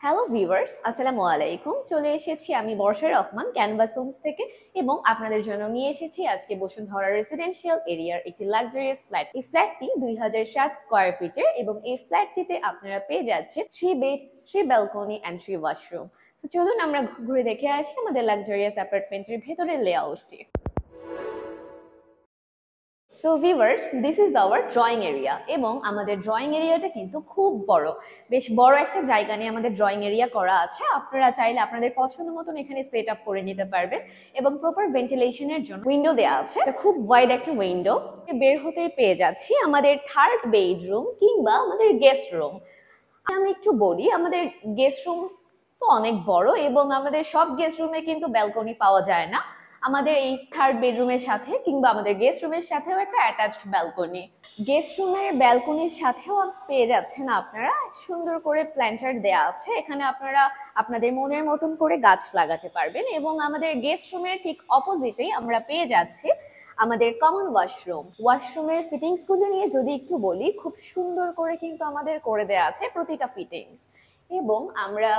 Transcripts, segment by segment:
Hello viewers, আসসালামু আলাইকুম। চলে এসেছি আমি বর্ষা রহমান ক্যানভাস হোমস থেকে এবং আপনাদের জন্য নিয়ে এসেছি আজকে বসুন্ধরা রেসিডেন্সিয়াল এরিয়ার একটি লাক্সারিয়াস ফ্ল্যাট। এই ফ্ল্যাটটি 2007 স্কয়ার ফিটের এবং এই ফ্ল্যাটটিতে আপনারা পেয়ে যাচ্ছেন 3 বেড, 3 ব্যালকনি অ্যান্ড 3 ওয়াশরুম। তো চলুন আমরা ঘুরে দেখে আসি আমাদের লাক্সারিয়াস অ্যাপার্টমেন্টের ভেতরের লেআউটটি। So viewers, this is our drawing area এবং আমাদের ড্রয়িং এরিয়াটা কিন্তু খুব বড়, বেশ বড় একটা জায়গা নিয়ে আমাদের ড্রয়িং এরিয়া করা আছে। আপনারা চাইলে আপনাদের পছন্দ মতন এখানে সেট আপ করে নিতে পারবেন এবং প্রপার ভেন্টিলেশনের জন্য উইন্ডো দেওয়া আছে। খুব ওয়াইড একটা উইন্ডো। বের হতেই পেয়ে যাচ্ছি আমাদের থার্ড বেডরুম কিংবা আমাদের গেস্ট রুম। আমি একটু বলি, আমাদের গেস্ট রুম তো অনেক বড় এবং আমাদের সব গেস্ট রুমে কিন্তু ব্যালকনি পাওয়া যায় না। আমাদের এই থার্ড বেডরুমের সাথে কিংবা আমাদের গেস্ট রুমের সাথেও একটা অ্যাটাচড ব্যালকনি। গেস্ট রুমের ব্যালকনির সাথেও পেয়ে যাচ্ছেন আপনারা সুন্দর করে প্ল্যান্টার দেয়া আছে। এখানে আপনারা আপনাদের মনের মতন করে গাছ লাগাতে পারবেন এবং আমাদের গেস্ট রুমের ঠিক অপোজিটেই আমরা পেয়ে যাচ্ছি আমাদের কমন ওয়াশরুমের ফিটিংস গুলো নিয়ে যদি একটু বলি, খুব সুন্দর করে কিন্তু আমাদের করে দেয়া আছে প্রতিটা ফিটিংস। এবং আমরা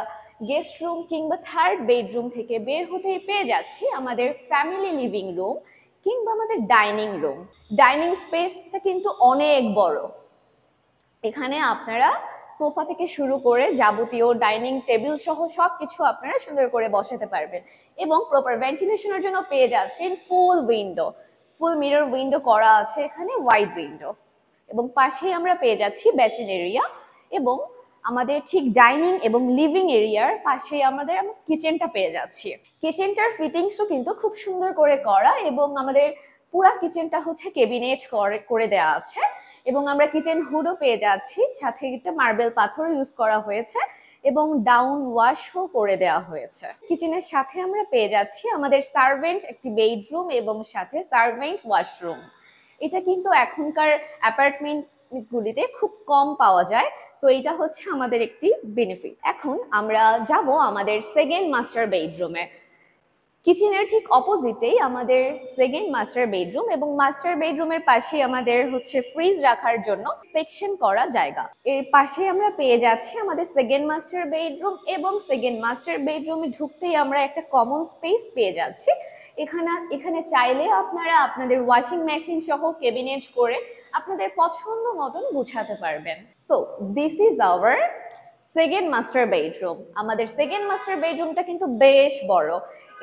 গেস্ট রুম কিংবা থার্ড বেডরুম থেকে বের হতেই পেয়ে যাচ্ছি আমাদের ফ্যামিলি লিভিং রুম কিংবা আমাদের ডাইনিং রুম। ডাইনিং স্পেসটা কিন্তু অনেক বড়। এখানে আপনারা সোফা থেকে শুরু করে যাবতীয় ডাইনিং টেবিল সহ সবকিছু আপনারা সুন্দর করে বসাতে পারবেন এবং প্রপার ভেন্টিলেশনের জন্য পেয়ে যাচ্ছেন ফুল মিরর উইন্ডো করা আছে এখানে, ওয়াইড উইন্ডো। এবং পাশেই আমরা পেয়ে যাচ্ছি বেসিন এরিয়া এবং আমাদের ঠিক ডাইনিং এবং লিভিং এরিয়ার পাশেই আমাদের কিচেনটা পেয়ে যাচ্ছি। কিচেনটার ফিটিংসও কিন্তু খুব সুন্দর করে করা এবং আমাদের পুরা কিচেনটা হচ্ছে কেবিনেট করে দেওয়া আছে এবং আমরা কিচেন হুডও পেয়ে যাচ্ছি, সাথে একটা মার্বেল পাথরও ইউজ করা হয়েছে এবং ডাউন ওয়াশও করে দেওয়া হয়েছে। কিচেনের সাথে আমরা পেয়ে যাচ্ছি আমাদের সার্ভেন্ট একটি বেডরুম এবং সাথে সার্ভেন্ট ওয়াশরুম। এটা কিন্তু এখনকার অ্যাপার্টমেন্ট গুলিতে খুব কম পাওয়া যায়, তো এটা হচ্ছে আমাদের একটি বেনিফিট। এখন আমরা যাব আমাদের সেকেন্ড মাস্টার বেডরুমে। কিচেনের ঠিক অপোজিটেই আমাদের সেকেন্ড মাস্টার বেডরুম এবং মাস্টার বেডরুমের পাশে আমাদের হচ্ছে ফ্রিজ রাখার জন্য সেকশন করা জায়গা। এর পাশে আমরা পেয়ে যাচ্ছি আমাদের সেকেন্ড মাস্টার বেডরুম এবং সেকেন্ড মাস্টার বেডরুমে ঢুকতেই আমরা একটা কমন স্পেস পেয়ে যাচ্ছি। এখানে চাইলে আপনারা আপনাদের ওয়াশিং মেশিন সহ ক্যাবিনেট করে আপনাদের পছন্দ মতন গুছাতে পারবেন। So this is our second master bedroom. আমাদের সেকেন্ড মাস্টার বেডরুমটা কিন্তু বেশ বড়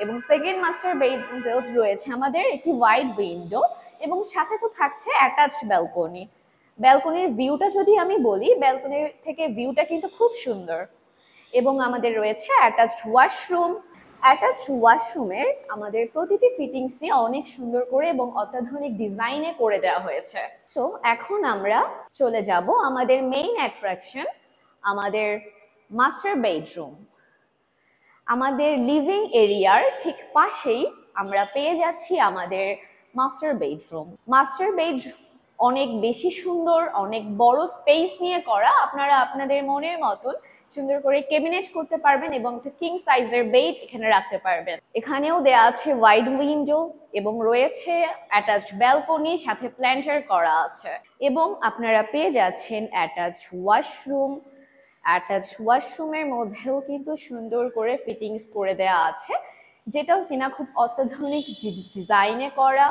এবং সেকেন্ড মাস্টার বেডরুমে রয়েছে আমাদের একটি ওয়াইড উইন্ডো এবং সাথে তো থাকছে অ্যাটাচড ব্যালকনি। ব্যালকনির ভিউটা যদি আমি বলি, ব্যালকনির থেকে ভিউটা কিন্তু খুব সুন্দর এবং আমাদের রয়েছে অ্যাটাচড ওয়াশরুম। অ্যাটাচড ওয়াশরুমের আমাদের প্রতিটি ফিটিংসই অনেক সুন্দর করে এবং অত্যাধুনিক ডিজাইনে করে দেওয়া হয়েছে। সো এখন আমরা চলে যাব আমাদের মেইন অ্যাট্রাকশন, আমাদের মাস্টার বেডরুম। আমাদের লিভিং এরিয়ার ঠিক পাশেই আমরা পেয়ে যাচ্ছি আমাদের মাস্টার বেডরুম অনেক বেশি সুন্দর, অনেক বড় স্পেস নিয়ে করা। আপনারা আপনাদের মনের মতন সুন্দর করে ক্যাবিনেট করতে পারবেন এবং একটা কিং সাইজের বেড এখানে রাখতে পারবেন। এখানেও দেয়া আছে ওয়াইড উইন্ডো এবং রয়েছে অ্যাটাচড ব্যালকনি, সাথে প্ল্যান্টার করা আছে এবং আপনারা পেয়ে যাচ্ছেন অ্যাটাচড ওয়াশরুমের মধ্যেও কিন্তু সুন্দর করে ফিটিংস করে দেয়া আছে, যেটাও কিনা খুব অত্যাধুনিক ডিজাইনে করা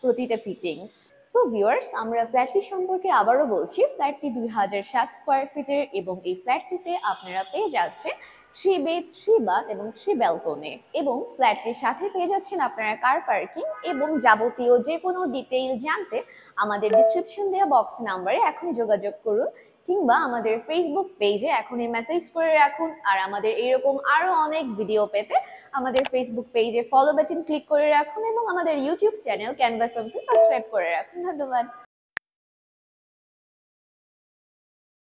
প্রতিটা ফিটিংস। সো ভিউয়ার্স, আমরা ফ্ল্যাটটি সম্পর্কে আবারও বলছি। ফ্ল্যাটটি 2007 স্কয়ার ফিটের এবং এই ফ্ল্যাটটিতে আপনারা পেয়ে যাচ্ছেন 3 বেড, 3 বাথ এবং 3 ব্যালকনি এবং ফ্ল্যাটটির সাথে পেয়ে যাচ্ছেন আপনারা কার পার্কিং এবং যাবতীয় যে কোনো ডিটেইল জানতে আমাদের ডিসক্রিপশন দেওয়া বক্স নাম্বারে এখনই যোগাযোগ করুন কিংবা আমাদের ফেসবুক পেজে এখনই মেসেজ করে রাখুন। আর আমাদের এরকম আরো অনেক ভিডিও পেতে আমাদের ফেসবুক পেজে ফলো বাটন ক্লিক করে রাখুন এবং আমাদের ইউটিউব চ্যানেল ক্যানভাস হোমসে সাবস্ক্রাইব করে রাখুন। ধন্যবাদ।